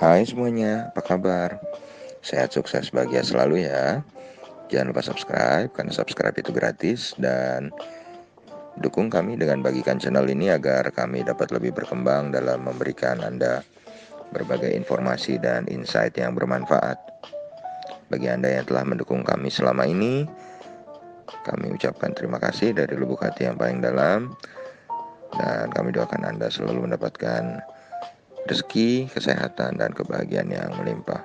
Hai semuanya, apa kabar? Sehat, sukses, bahagia selalu ya. Jangan lupa subscribe, karena subscribe itu gratis. Dan dukung kami dengan bagikan channel ini agar kami dapat lebih berkembang dalam memberikan Anda berbagai informasi dan insight yang bermanfaat. Bagi Anda yang telah mendukung kami selama ini, kami ucapkan terima kasih dari lubuk hati yang paling dalam. Dan kami doakan Anda selalu mendapatkan rezeki, kesehatan, dan kebahagiaan yang melimpah.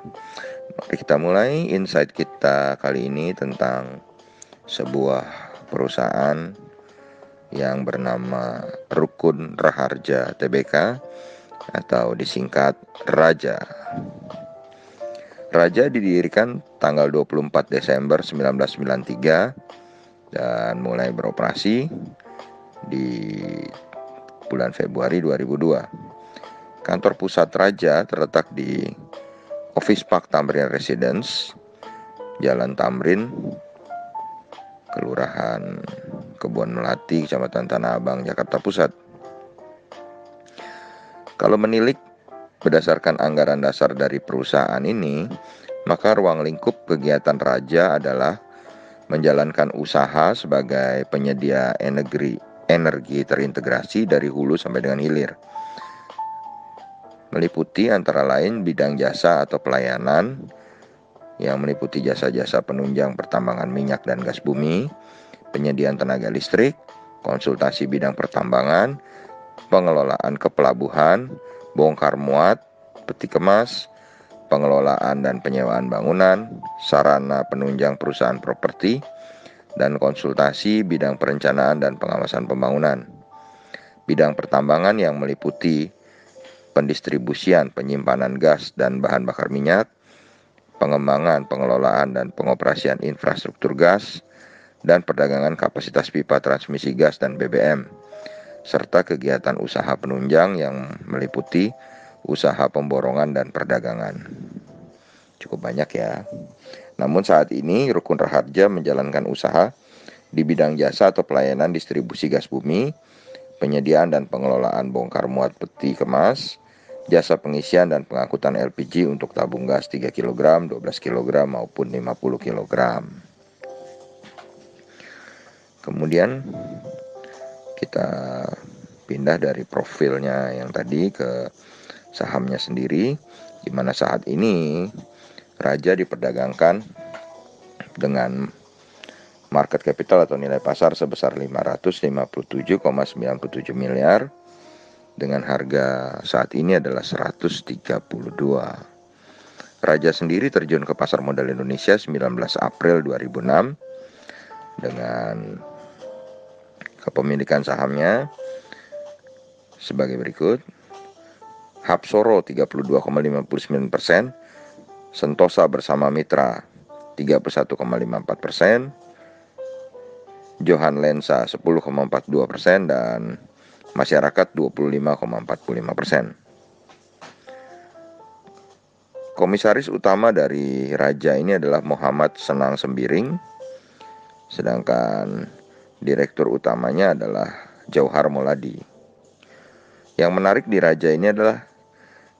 Mari kita mulai insight kita kali ini tentang sebuah perusahaan yang bernama Rukun Raharja Tbk atau disingkat Raja. Raja didirikan tanggal 24 Desember 1993 dan mulai beroperasi di bulan Februari 2002. Kantor pusat Raja terletak di Office Park Tamrin Residence, Jalan Tamrin, Kelurahan Kebon Melati, Kecamatan Tanah Abang, Jakarta Pusat. Kalau menilik berdasarkan anggaran dasar dari perusahaan ini, maka ruang lingkup kegiatan Raja adalah menjalankan usaha sebagai penyedia energi terintegrasi dari hulu sampai dengan hilir. Meliputi antara lain bidang jasa atau pelayanan yang meliputi jasa-jasa penunjang pertambangan minyak dan gas bumi, penyediaan tenaga listrik, konsultasi bidang pertambangan, pengelolaan kepelabuhan, bongkar muat, peti kemas, pengelolaan dan penyewaan bangunan, sarana penunjang perusahaan properti, dan konsultasi bidang perencanaan dan pengawasan pembangunan. Bidang pertambangan yang meliputi pendistribusian, penyimpanan gas dan bahan bakar minyak, pengembangan, pengelolaan, dan pengoperasian infrastruktur gas, dan perdagangan kapasitas pipa transmisi gas dan BBM, serta kegiatan usaha penunjang yang meliputi usaha pemborongan dan perdagangan. Cukup banyak ya. Namun saat ini Rukun Raharja menjalankan usaha di bidang jasa atau pelayanan distribusi gas bumi, penyediaan dan pengelolaan bongkar muat peti kemas, jasa pengisian dan pengangkutan LPG untuk tabung gas 3 kg, 12 kg maupun 50 kg. Kemudian kita pindah dari profilnya yang tadi ke sahamnya sendiri, di mana saat ini Raja diperdagangkan dengan market capital atau nilai pasar sebesar 557,97 miliar dengan harga saat ini adalah 132. Raja sendiri terjun ke pasar modal Indonesia 19 April 2006 dengan kepemilikan sahamnya sebagai berikut. Hapsoro 32,59%, Sentosa bersama Mitra 31,54%, Johan Lensa 10,42%, dan masyarakat 25,45%. Komisaris utama dari Raja ini adalah Muhammad Senang Sembiring, sedangkan direktur utamanya adalah Jauhar Moladi. Yang menarik di Raja ini adalah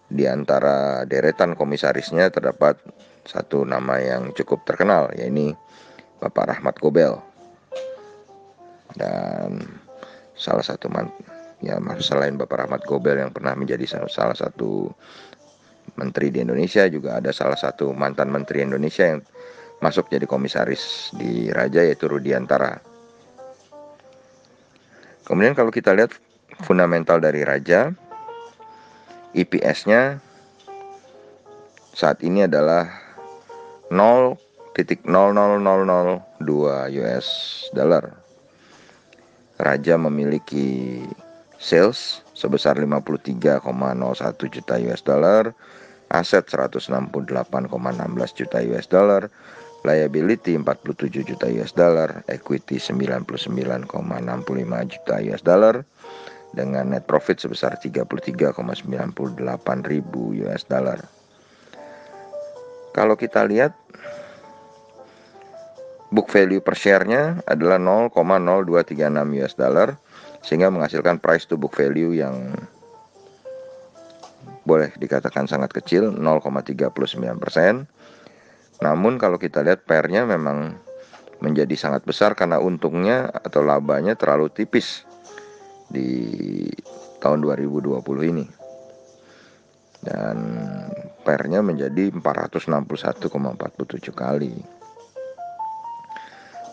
di antara deretan komisarisnya terdapat satu nama yang cukup terkenal, yaitu Bapak Rahmat Gobel. Dan salah satu selain Bapak Rahmat Gobel yang pernah menjadi salah satu menteri di Indonesia, juga ada salah satu mantan menteri Indonesia yang masuk jadi komisaris di Raja, yaitu Rudiantara. Kemudian kalau kita lihat fundamental dari Raja, EPS-nya saat ini adalah 0,00002 US dollar. Raja memiliki sales sebesar 53,01 juta US dollar, aset 168,16 juta US dollar, liability 47 juta US dollar, equity 99,65 juta US dollar, dengan net profit sebesar 33,98 ribu US dollar. Kalau kita lihat book value per share-nya adalah 0,0236 US dollar, sehingga menghasilkan price to book value yang boleh dikatakan sangat kecil, 0,39%. Namun kalau kita lihat PER-nya memang menjadi sangat besar karena untungnya atau labanya terlalu tipis di tahun 2020 ini. Dan PER-nya menjadi 461,47 kali.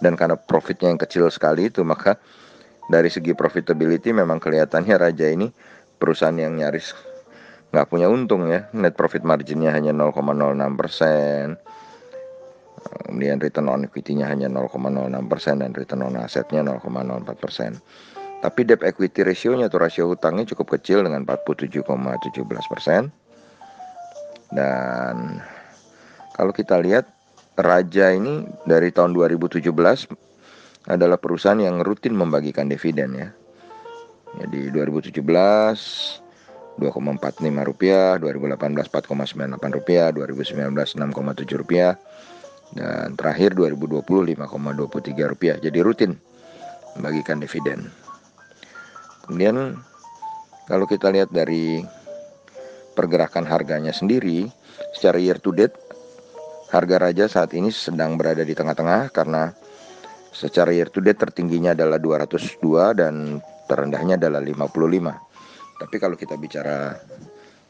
Dan karena profitnya yang kecil sekali itu, maka dari segi profitability memang kelihatannya Raja ini perusahaan yang nyaris nggak punya untung ya. Net profit marginnya hanya 0,06%. Kemudian return on equity-nya hanya 0,06% dan return on assetnya 0,04%. Tapi debt equity ratio-nya atau rasio hutangnya cukup kecil dengan 47,17%. Dan kalau kita lihat Raja ini dari tahun 2017 adalah perusahaan yang rutin membagikan dividen ya. Jadi 2017 2,45 rupiah, 2018 4,98 rupiah, 2019 6,7 rupiah, dan terakhir 2020 5,23 rupiah. Jadi rutin membagikan dividen. Kemudian kalau kita lihat dari pergerakan harganya sendiri, secara year to date harga Raja saat ini sedang berada di tengah-tengah karena secara year to date tertingginya adalah 202 dan terendahnya adalah 55. Tapi kalau kita bicara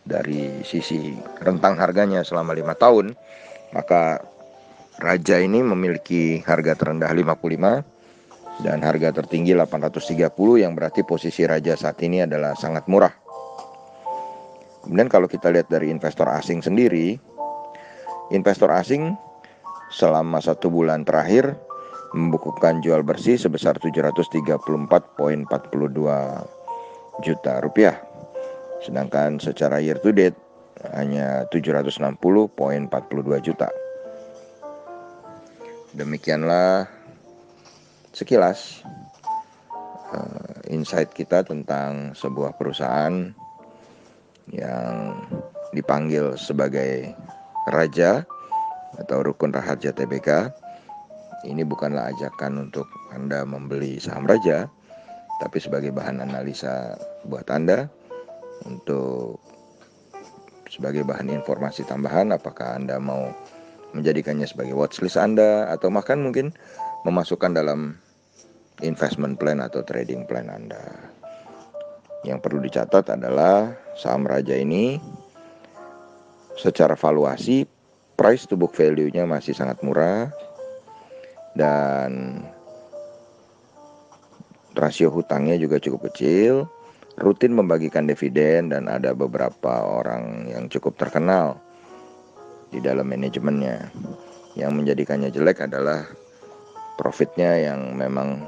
dari sisi rentang harganya selama 5 tahun, maka Raja ini memiliki harga terendah 55 dan harga tertinggi 830, yang berarti posisi Raja saat ini adalah sangat murah. Kemudian kalau kita lihat dari investor asing sendiri, investor asing selama 1 bulan terakhir membukukan jual bersih sebesar 734,42 juta rupiah. Sedangkan secara year to date hanya 760,42 juta. Demikianlah sekilas insight kita tentang sebuah perusahaan yang dipanggil sebagai Raja atau Rukun Raharja Tbk. Ini bukanlah ajakan untuk Anda membeli saham Raja, tapi sebagai bahan analisa buat Anda untuk sebagai bahan informasi tambahan, apakah Anda mau menjadikannya sebagai watchlist Anda atau bahkan mungkin memasukkan dalam investment plan atau trading plan Anda. Yang perlu dicatat adalah saham Raja ini secara valuasi price to book value-nya masih sangat murah dan rasio hutangnya juga cukup kecil, rutin membagikan dividen, dan ada beberapa orang yang cukup terkenal di dalam manajemennya. Yang menjadikannya jelek adalah profitnya yang memang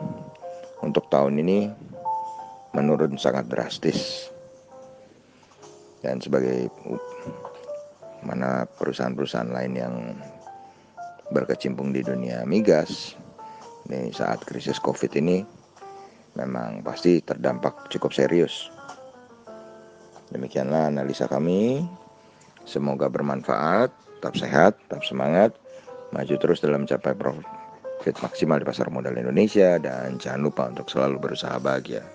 untuk tahun ini menurun sangat drastis. Dan sebagai mana perusahaan-perusahaan lain yang berkecimpung di dunia migas, ini saat krisis COVID ini memang pasti terdampak cukup serius. Demikianlah analisa kami. Semoga bermanfaat. Tetap sehat, tetap semangat, maju terus dalam mencapai profit maksimal di pasar modal Indonesia, dan jangan lupa untuk selalu berusaha bahagia.